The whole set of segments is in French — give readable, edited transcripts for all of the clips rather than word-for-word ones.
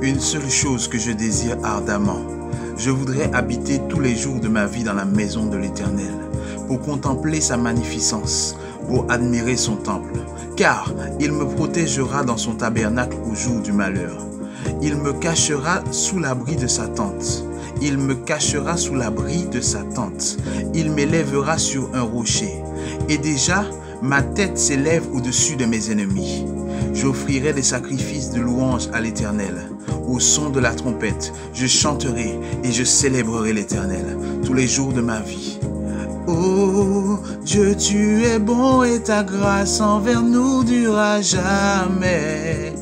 Une seule chose que je désire ardemment, je voudrais habiter tous les jours de ma vie dans la maison de l'Éternel, pour contempler sa magnificence, pour admirer son temple, car il me protégera dans son tabernacle au jour du malheur. Il me cachera sous l'abri de sa tente. Il me cachera sous l'abri de sa tente. Il m'élèvera sur un rocher. Et déjà, ma tête s'élève au-dessus de mes ennemis. J'offrirai des sacrifices de louange à l'Éternel. Au son de la trompette, je chanterai et je célébrerai l'Éternel tous les jours de ma vie. Oh Dieu, tu es bon et ta grâce envers nous durera jamais.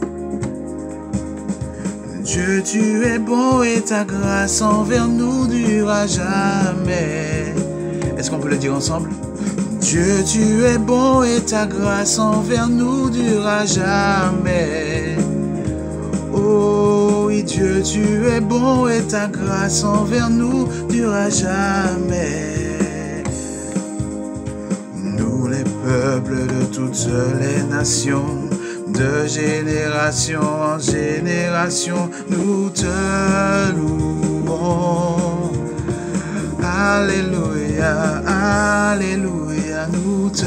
Dieu, tu es bon et ta grâce envers nous durera jamais. Est-ce qu'on peut le dire ensemble? Dieu, tu es bon et ta grâce envers nous durera jamais. Oh oui, Dieu, tu es bon et ta grâce envers nous durera jamais. Nous les peuples de toutes les nations, de génération en génération, nous te louons. Alléluia, alléluia, nous te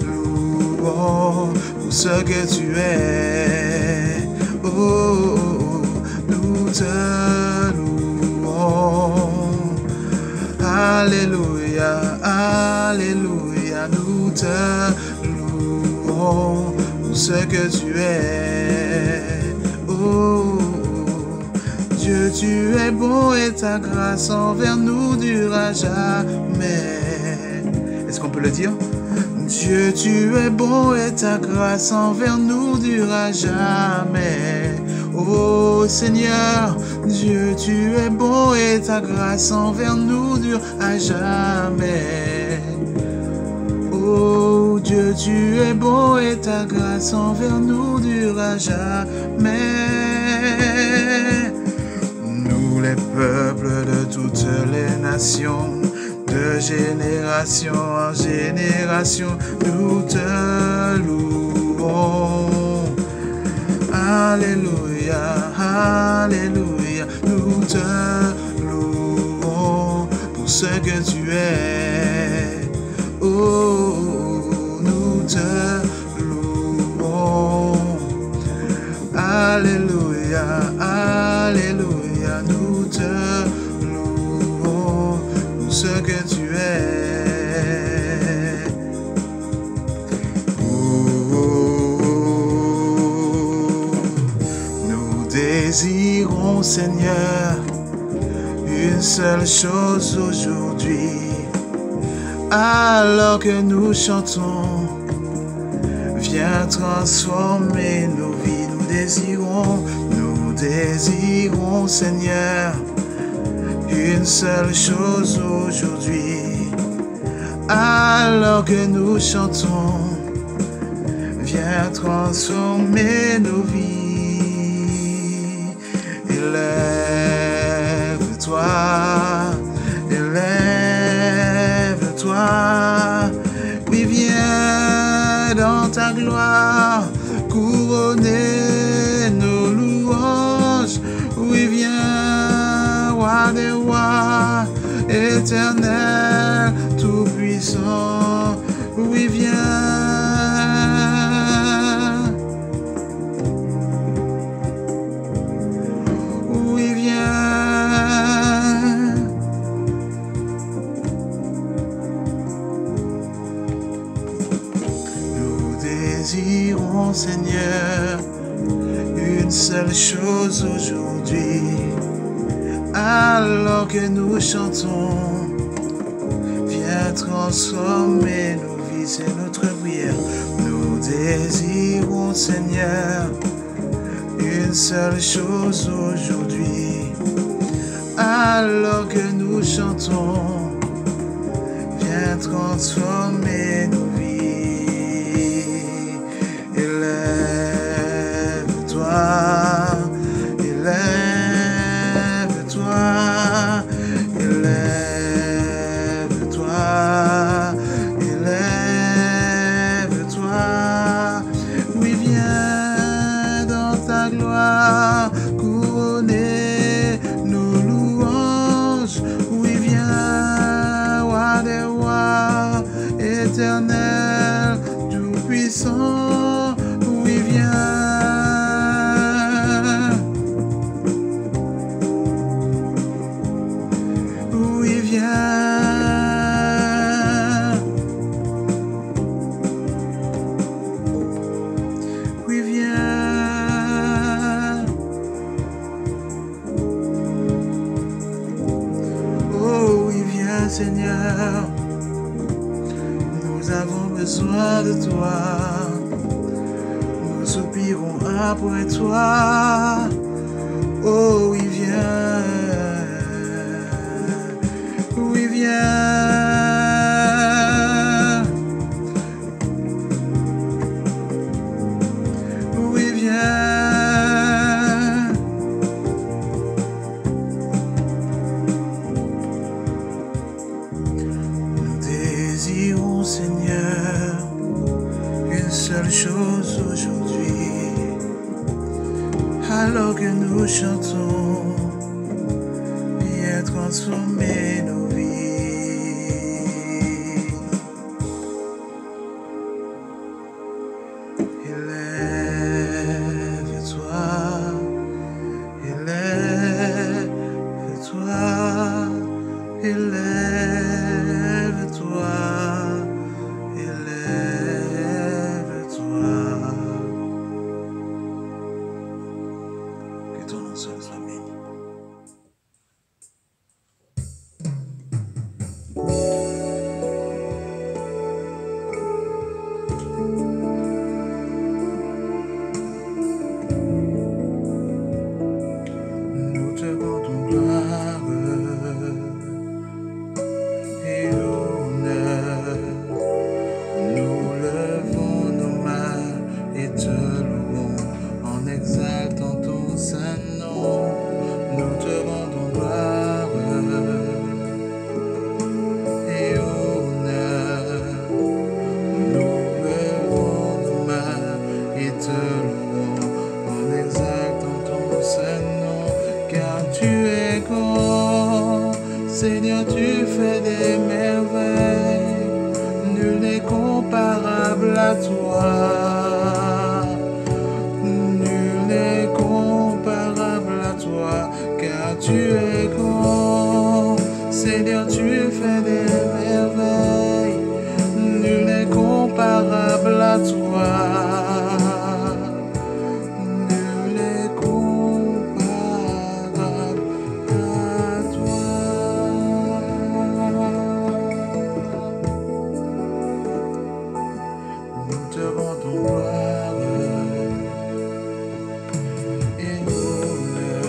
louons pour ce que tu es. Oh, nous te louons. Alléluia, alléluia, nous te louons pour ce que tu es. Oh, Dieu, tu es bon et ta grâce envers nous durera jamais. Est-ce qu'on peut le dire? Dieu, tu es bon et ta grâce envers nous durera jamais. Oh Seigneur, Dieu, tu es bon et ta grâce envers nous durera jamais. Oh Dieu, tu es bon et ta grâce envers nous durera jamais. Nous les peuples de toutes les nations, de génération en génération, nous te louons. Alléluia, alléluia, nous te louons pour ce que tu es. Oh, nous te louons. Alléluia, alléluia, nous te louons pour ce que tu es. Nous désirons, Seigneur, une seule chose aujourd'hui. Alors que nous chantons, viens transformer nos vies. Nous désirons, Seigneur, une seule chose aujourd'hui. Alors que nous chantons, viens transformer nos vies. Élève-toi, élève-toi, oui, viens dans ta gloire, couronner nos louanges. Oui, viens, roi des rois, éternel, tout-puissant. Oui, viens. Oui, viens. Nous désirons, Seigneur, une seule chose aujourd'hui. Alors que nous chantons, viens transformer nos vies, c'est notre prière. Nous désirons, Seigneur, une seule chose aujourd'hui. Alors que nous chantons, viens transformer nos vies. Élève-toi, élève-toi, élève-toi, élève-toi. Oui, viens dans ta gloire. puissant, oui, viens. Oui, viens. Oui, viens. Oh, oui, viens, Seigneur. Nous avons besoin de toi. Nous soupirons après toi. Oh, oui, viens. Oui, viens. Oui, viens. Nous désirons, Seigneur, une seule chose aujourd'hui. Alors que nous chantons, viens transformer nos vies. Élève-toi, élève-toi, élève-toi, élève-toi. Que ton nom soit béni. Nous te rendons gloire et honneur. Nous levons nos mains et te louons en exaltant ton saint nom. Nous te rendons gloire et honneur. Nous levons nos mains et te louons en exaltant ton saint nom. Car tu es grand, Seigneur, tu fais des merveilles. Nul n'est comparable à toi. Nul n'est comparable à toi. Car tu es grand, Seigneur, tu fais des merveilles. Nul n'est comparable à toi. Nul n'est comparable à toi. Nous te rendons gloire et honneur.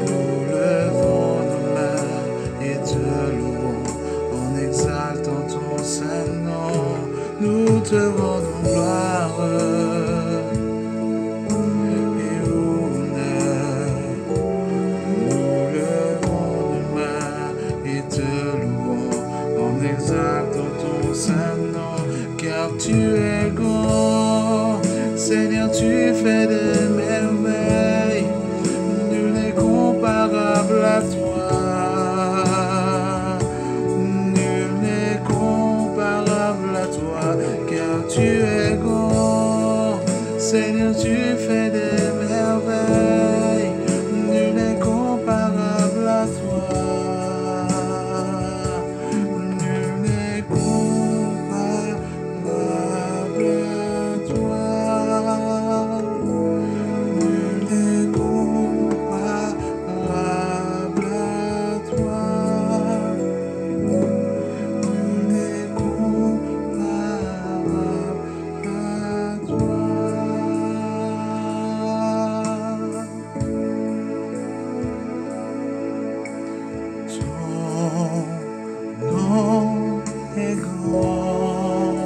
Nous levons nos mains et te louons en exaltant ton saint nom. Nous te rendons gloire et honneur. Nous levons nos mains et te louons en exaltant ton saint nom. Car tu es grand, Seigneur, tu fais des merveilles. Nul n'est comparable à toi. Nul n'est comparable à toi. Car tu es grand, Seigneur, tu fais des merveilles. Nul n'est comparable à toi. Nul n'est comparable à toi. Nul n'est comparable à toi. Nul n'est comparable à toi. Ton nom est grand.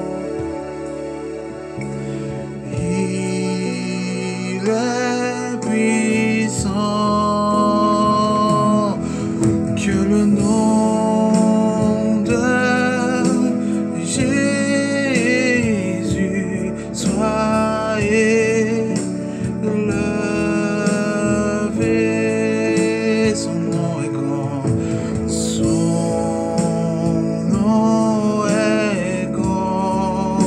Il est puissant. Que le nom de Jésus soit élevé. Son nom est grand. Son nom est grand.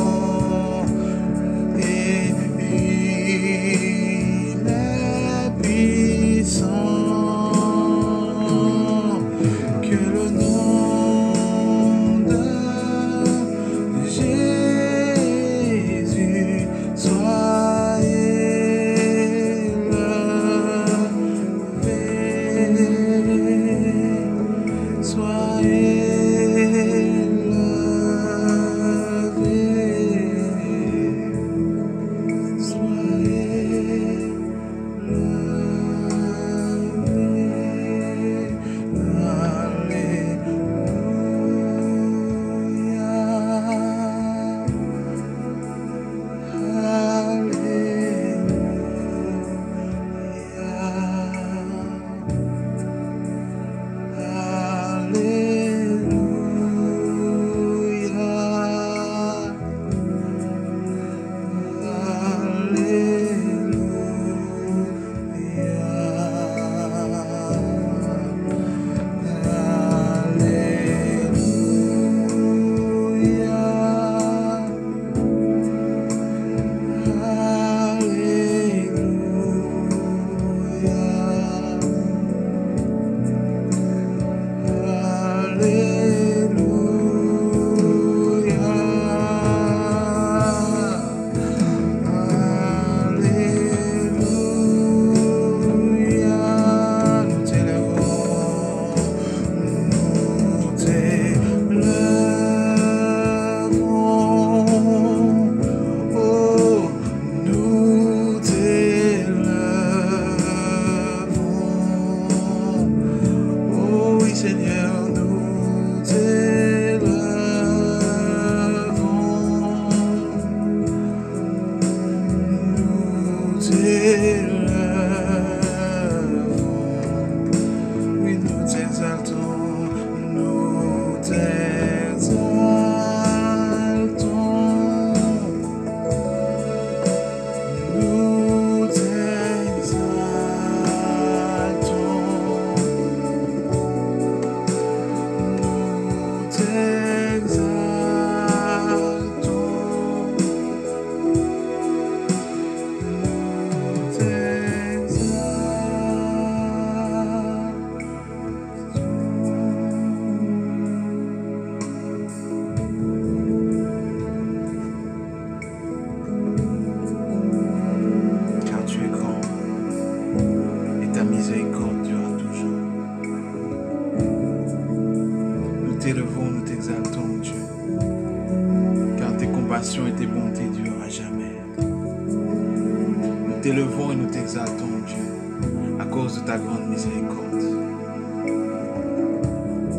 Et tes bontés durent à jamais. Nous t'élevons et nous t'exaltons, Dieu, à cause de ta grande miséricorde.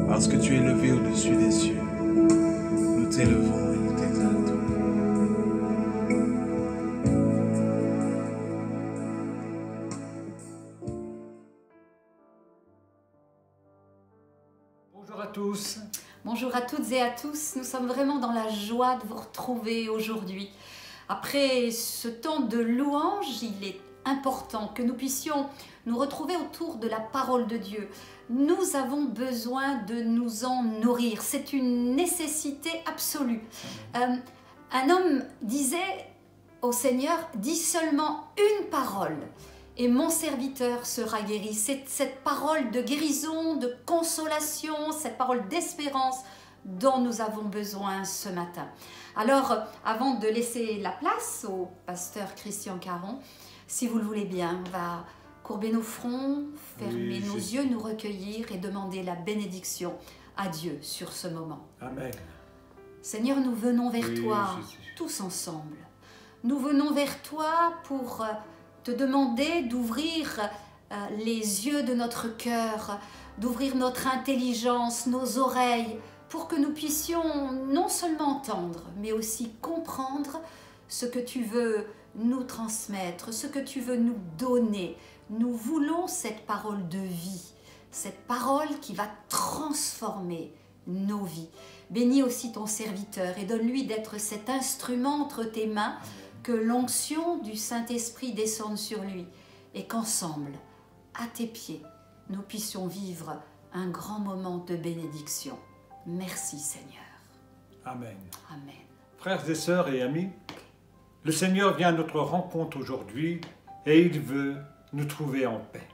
Parce que tu es élevé au-dessus des cieux, nous t'élevons et nous t'exaltons. Bonjour à tous. Bonjour à toutes et à tous, nous sommes vraiment dans la joie de vous retrouver aujourd'hui. Après ce temps de louange, il est important que nous puissions nous retrouver autour de la parole de Dieu. Nous avons besoin de nous en nourrir, c'est une nécessité absolue. Un homme disait au Seigneur, dis seulement une parole et mon serviteur sera guéri. C'est cette parole de guérison, de consolation, cette parole d'espérance dont nous avons besoin ce matin. Alors, avant de laisser la place au pasteur Christian Caron, si vous le voulez bien, on va courber nos fronts, fermer nos yeux, nous recueillir et demander la bénédiction à Dieu sur ce moment. Amen. Seigneur, nous venons vers toi tous ensemble. Nous venons vers toi pour te demander d'ouvrir les yeux de notre cœur, d'ouvrir notre intelligence, nos oreilles, pour que nous puissions non seulement entendre, mais aussi comprendre ce que tu veux nous transmettre, ce que tu veux nous donner. Nous voulons cette parole de vie, cette parole qui va transformer nos vies. Bénis aussi ton serviteur et donne-lui d'être cet instrument entre tes mains, que l'onction du Saint-Esprit descende sur lui et qu'ensemble, à tes pieds, nous puissions vivre un grand moment de bénédiction. Merci Seigneur. Amen. Amen. Frères et sœurs et amis, le Seigneur vient à notre rencontre aujourd'hui et il veut nous trouver en paix.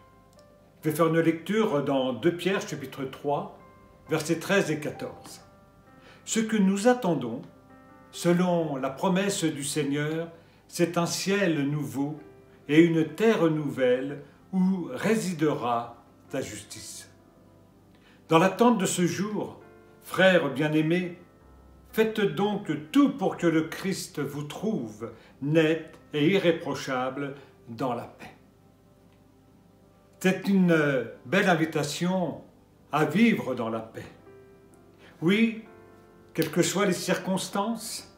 Je vais faire une lecture dans 2 Pierre chapitre 3, versets 13 et 14. Ce que nous attendons, selon la promesse du Seigneur, c'est un ciel nouveau et une terre nouvelle où résidera ta justice. Dans l'attente de ce jour, frères bien-aimés, faites donc tout pour que le Christ vous trouve net et irréprochable dans la paix. C'est une belle invitation à vivre dans la paix. Oui, quelles que soient les circonstances,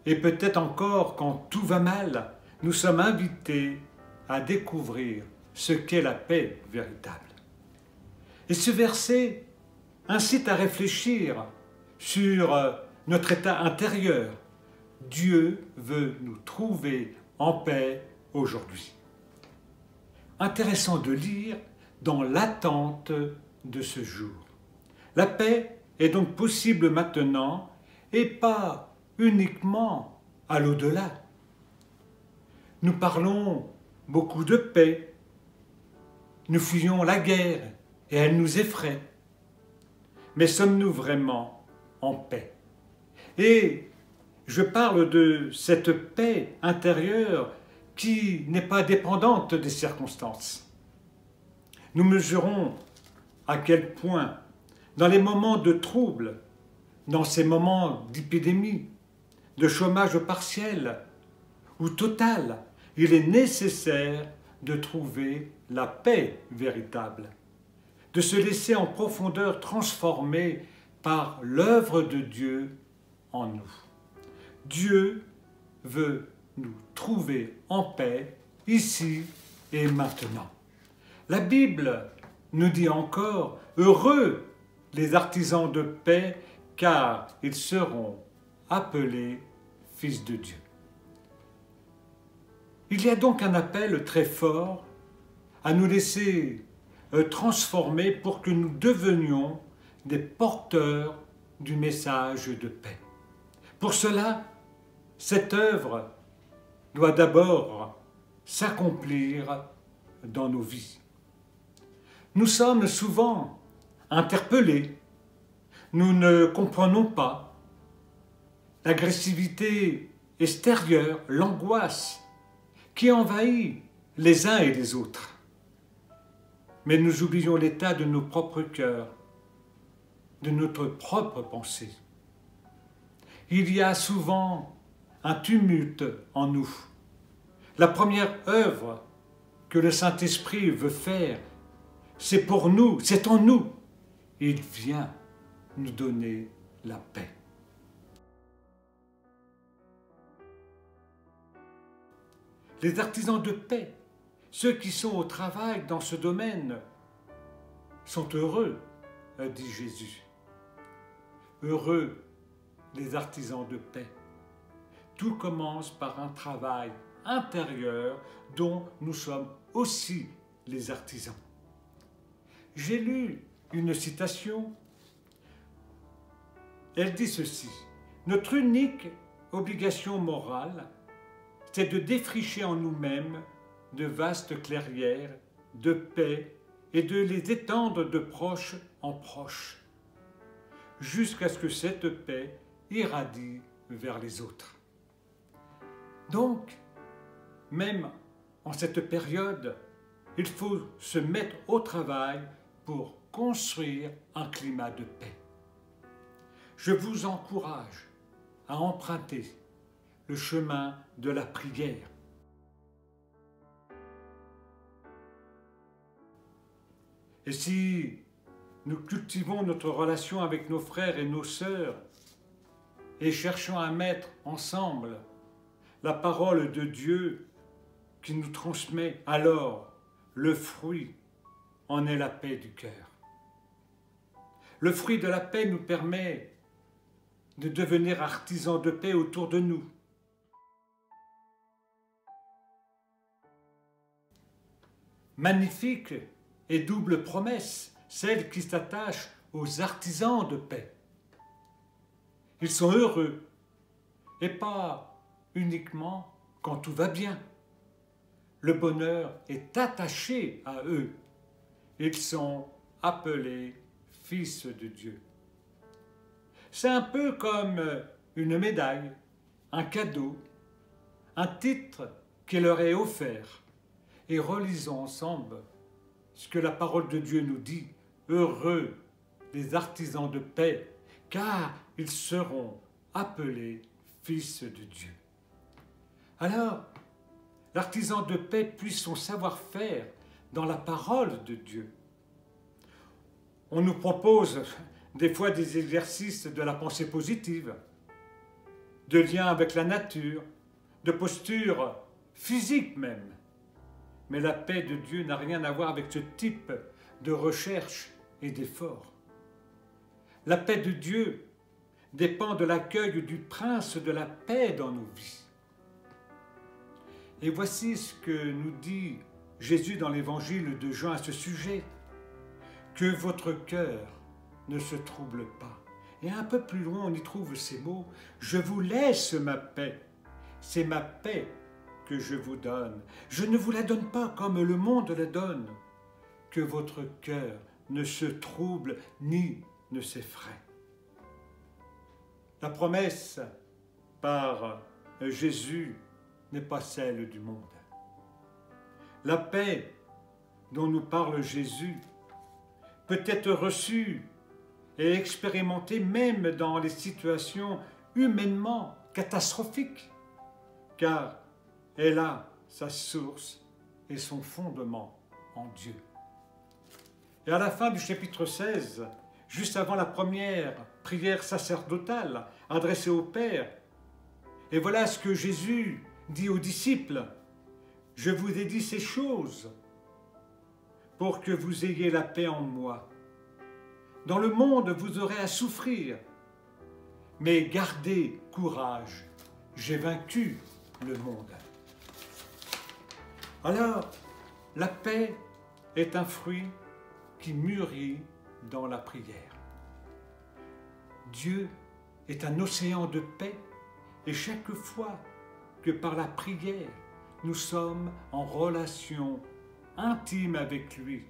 et peut-être encore quand tout va mal, nous sommes invités à découvrir ce qu'est la paix véritable. Et ce verset incite à réfléchir sur notre état intérieur. Dieu veut nous trouver en paix aujourd'hui. Intéressant de lire dans l'attente de ce jour. La paix est donc possible maintenant et pas uniquement à l'au-delà. Nous parlons beaucoup de paix. Nous fuyons la guerre et elle nous effraie. Mais sommes-nous vraiment en paix? Et je parle de cette paix intérieure qui n'est pas dépendante des circonstances. Nous mesurons à quel point, dans les moments de trouble, dans ces moments d'épidémie, de chômage partiel ou total, il est nécessaire de trouver la paix véritable, de se laisser en profondeur transformer par l'œuvre de Dieu en nous. Dieu veut nous trouver en paix ici et maintenant. La Bible nous dit encore « Heureux les artisans de paix, car ils seront appelés fils de Dieu. » Il y a donc un appel très fort à nous laisser transformer pour que nous devenions des porteurs du message de paix. Pour cela, cette œuvre doit d'abord s'accomplir dans nos vies. Nous sommes souvent interpellés, nous ne comprenons pas l'agressivité extérieure, l'angoisse qui envahit les uns et les autres. Mais nous oublions l'état de nos propres cœurs, de notre propre pensée. Il y a souvent un tumulte en nous. La première œuvre que le Saint-Esprit veut faire, c'est pour nous, c'est en nous. Il vient nous donner la paix. Les artisans de paix, ceux qui sont au travail dans ce domaine, sont heureux, a dit Jésus. Heureux les artisans de paix. Tout commence par un travail intérieur dont nous sommes aussi les artisans. J'ai lu une citation. Elle dit ceci: « Notre unique obligation morale, c'est de défricher en nous-mêmes de vastes clairières de paix et de les étendre de proche en proche, jusqu'à ce que cette paix irradie vers les autres. » Donc, même en cette période, il faut se mettre au travail pour construire un climat de paix. Je vous encourage à emprunter le chemin de la prière. Et si nous cultivons notre relation avec nos frères et nos sœurs et cherchons à mettre ensemble la parole de Dieu qui nous transmet, alors le fruit en est la paix du cœur. Le fruit de la paix nous permet de devenir artisans de paix autour de nous. Magnifique et double promesse, celle qui s'attache aux artisans de paix. Ils sont heureux, et pas uniquement quand tout va bien. Le bonheur est attaché à eux. Ils sont appelés fils de Dieu. C'est un peu comme une médaille, un cadeau, un titre qui leur est offert. Et relisons ensemble ce que la parole de Dieu nous dit. Heureux les artisans de paix, car ils seront appelés fils de Dieu. Alors, l'artisan de paix puise son savoir-faire dans la parole de Dieu. On nous propose des fois des exercices de la pensée positive, de lien avec la nature, de posture physique même. Mais la paix de Dieu n'a rien à voir avec ce type de recherche et d'effort. La paix de Dieu dépend de l'accueil du prince de la paix dans nos vies. Et voici ce que nous dit Jésus dans l'évangile de Jean à ce sujet. Que votre cœur ne se trouble pas. Et un peu plus loin, on y trouve ces mots. Je vous laisse ma paix. C'est ma paix que je vous donne. Je ne vous la donne pas comme le monde la donne. Que votre cœur ne se trouble ni ne s'effraie. La promesse par Jésus n'est pas celle du monde. La paix dont nous parle Jésus peut être reçue et expérimentée même dans les situations humainement catastrophiques, car elle a sa source et son fondement en Dieu. Et à la fin du chapitre 16, juste avant la première prière sacerdotale adressée au Père, et voilà ce que Jésus dit aux disciples: « Je vous ai dit ces choses pour que vous ayez la paix en moi. Dans le monde, vous aurez à souffrir, mais gardez courage, j'ai vaincu le monde. » Alors, la paix est un fruit qui mûrit dans la prière. Dieu est un océan de paix et chaque fois que par la prière, nous sommes en relation intime avec lui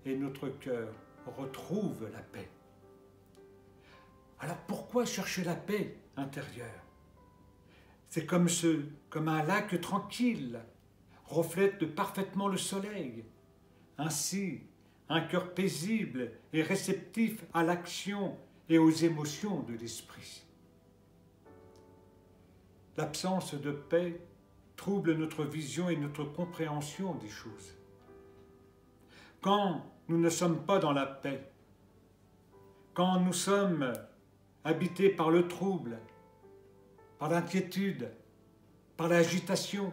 et notre cœur retrouve la paix. Alors pourquoi chercher la paix intérieure? C'est comme un lac tranquille reflète parfaitement le soleil. Ainsi, un cœur paisible et réceptif à l'action et aux émotions de l'esprit. L'absence de paix trouble notre vision et notre compréhension des choses. Quand nous ne sommes pas dans la paix, quand nous sommes habités par le trouble, par l'inquiétude, par l'agitation,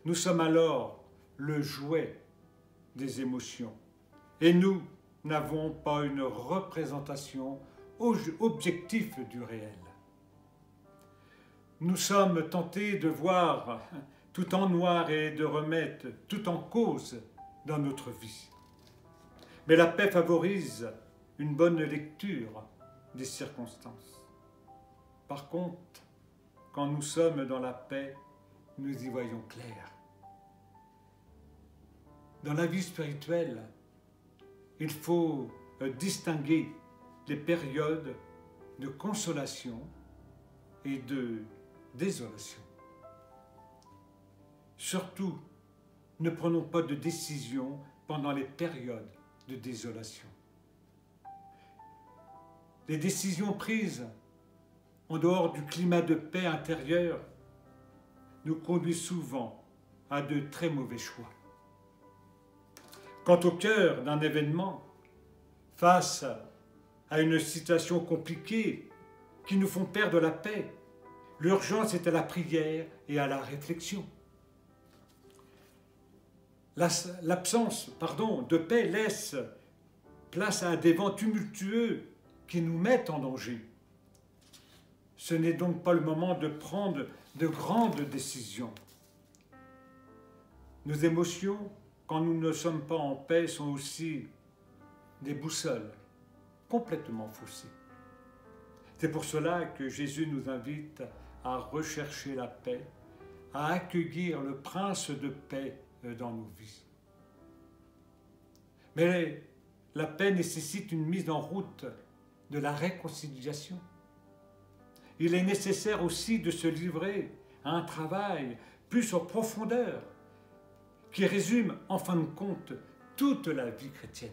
nous sommes alors le jouet des émotions. Et nous n'avons pas une représentation objective du réel. Nous sommes tentés de voir tout en noir et de remettre tout en cause dans notre vie. Mais la paix favorise une bonne lecture des circonstances. Par contre, quand nous sommes dans la paix, nous y voyons clair. Dans la vie spirituelle, il faut distinguer les périodes de consolation et de désolation. Surtout, ne prenons pas de décision pendant les périodes de désolation. Les décisions prises en dehors du climat de paix intérieure nous conduisent souvent à de très mauvais choix. Quant au cœur d'un événement, face à une situation compliquée qui nous font perdre la paix, l'urgence est à la prière et à la réflexion. L'absence de paix laisse place à des vents tumultueux qui nous mettent en danger. Ce n'est donc pas le moment de prendre de grandes décisions. Nos émotions, quand nous ne sommes pas en paix, sont aussi des boussoles complètement faussées. C'est pour cela que Jésus nous invite à rechercher la paix, à accueillir le prince de paix dans nos vies. Mais la paix nécessite une mise en route de la réconciliation. Il est nécessaire aussi de se livrer à un travail plus en profondeur qui résume en fin de compte toute la vie chrétienne.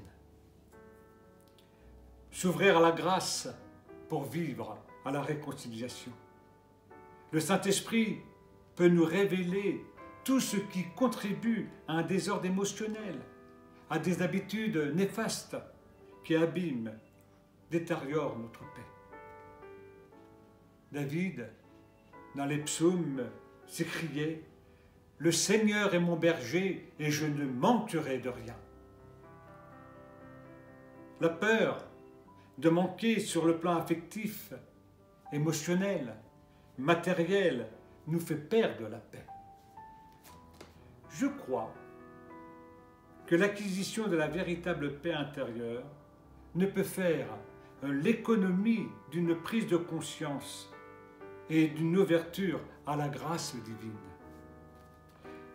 S'ouvrir à la grâce pour vivre à la réconciliation. Le Saint-Esprit peut nous révéler tout ce qui contribue à un désordre émotionnel, à des habitudes néfastes qui abîment, détériorent notre paix. David, dans les psaumes, s'écriait « Le Seigneur est mon berger et je ne manquerai de rien ». La peur de manquer sur le plan affectif, émotionnel, matériel, nous fait perdre la paix. Je crois que l'acquisition de la véritable paix intérieure ne peut faire l'économie d'une prise de conscience et d'une ouverture à la grâce divine.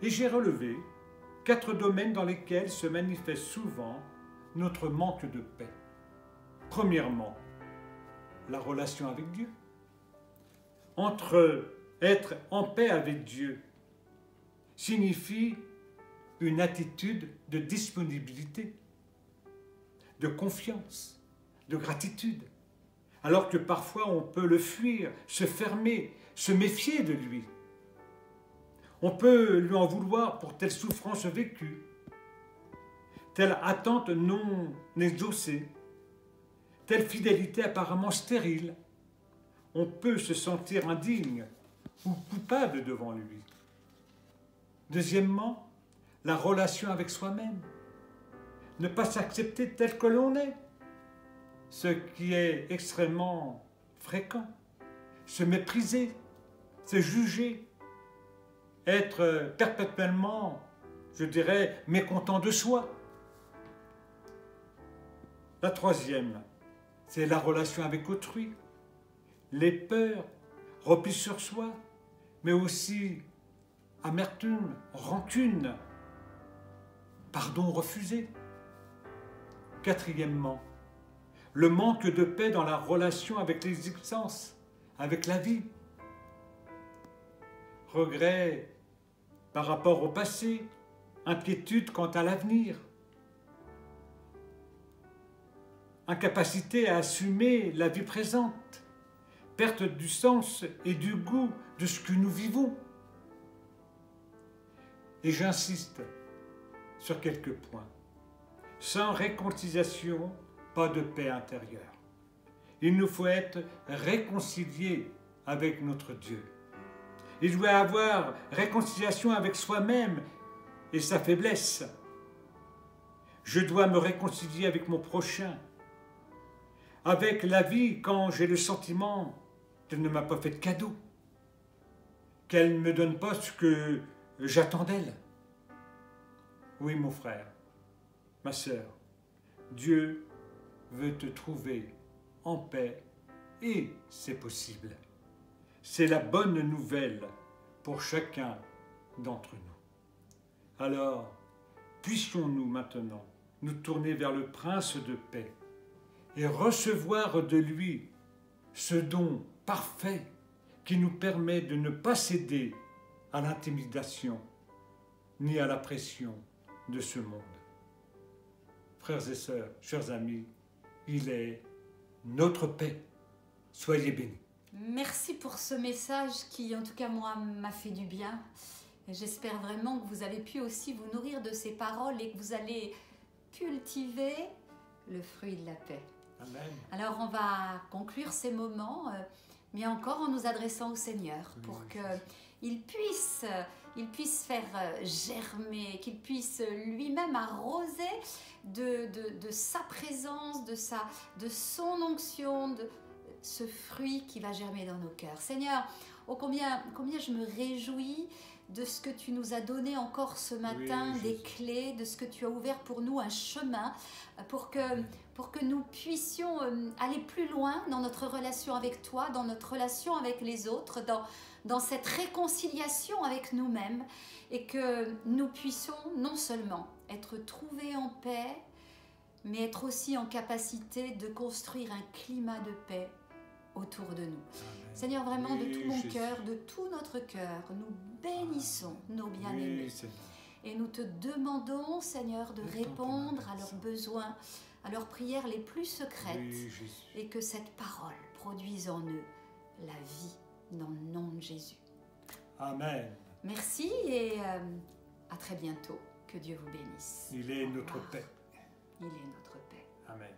Et j'ai relevé 4 domaines dans lesquels se manifeste souvent notre manque de paix. Premièrement, la relation avec Dieu. Être en paix avec Dieu signifie une attitude de disponibilité, de confiance, de gratitude, alors que parfois on peut le fuir, se fermer, se méfier de lui. On peut lui en vouloir pour telle souffrance vécue, telle attente non exaucée, telle fidélité apparemment stérile. On peut se sentir indigne ou coupable devant lui. Deuxièmement, la relation avec soi-même. Ne pas s'accepter tel que l'on est, ce qui est extrêmement fréquent. Se mépriser, se juger, être perpétuellement, je dirais, mécontent de soi. La troisième, c'est la relation avec autrui. Les peurs, repli sur soi, mais aussi amertume, rancune, pardon refusé. Quatrièmement, le manque de paix dans la relation avec l'existence, avec la vie. Regret par rapport au passé, inquiétude quant à l'avenir. Incapacité à assumer la vie présente, perte du sens et du goût de ce que nous vivons. Et j'insiste sur quelques points. Sans réconciliation, pas de paix intérieure. Il nous faut être réconciliés avec notre Dieu. Il doit y avoir réconciliation avec soi-même et sa faiblesse. Je dois me réconcilier avec mon prochain, avec la vie quand j'ai le sentiment qu'elle ne m'a pas fait de cadeau, qu'elle ne me donne pas ce que j'attends d'elle. Oui, mon frère, ma sœur, Dieu veut te trouver en paix et c'est possible. C'est la bonne nouvelle pour chacun d'entre nous. Alors, puissions-nous maintenant nous tourner vers le Prince de paix et recevoir de lui ce don parfait qui nous permet de ne pas céder à l'intimidation ni à la pression de ce monde. Frères et sœurs, chers amis, il est notre paix. Soyez bénis. Merci pour ce message qui, en tout cas, moi, m'a fait du bien. J'espère vraiment que vous avez pu aussi vous nourrir de ces paroles et que vous allez cultiver le fruit de la paix. Amen. Alors, on va conclure ces moments, mais encore en nous adressant au Seigneur pour qu'il puisse faire germer, qu'il puisse lui-même arroser de sa présence, de son onction, de ce fruit qui va germer dans nos cœurs. Seigneur, oh combien je me réjouis de ce que tu nous as donné encore ce matin, des clés, de ce que tu as ouvert pour nous un chemin, pour que nous puissions aller plus loin dans notre relation avec toi, dans notre relation avec les autres, dans cette réconciliation avec nous-mêmes, et que nous puissions non seulement être trouvés en paix, mais être aussi en capacité de construire un climat de paix autour de nous. Amen. Seigneur, vraiment de tout mon Jésus. cœur, de tout notre cœur, nous bénissons nos bien-aimés. Oui, Seigneur. Et nous te demandons, Seigneur, de Nous répondre t'en à leurs prions. besoins, à leurs prières les plus secrètes, Oui, Jésus. et que cette parole produise en eux la vie dans le nom de Jésus. Amen. Merci et à très bientôt. Que Dieu vous bénisse. Il est Au notre revoir. paix. Il est notre paix. Amen.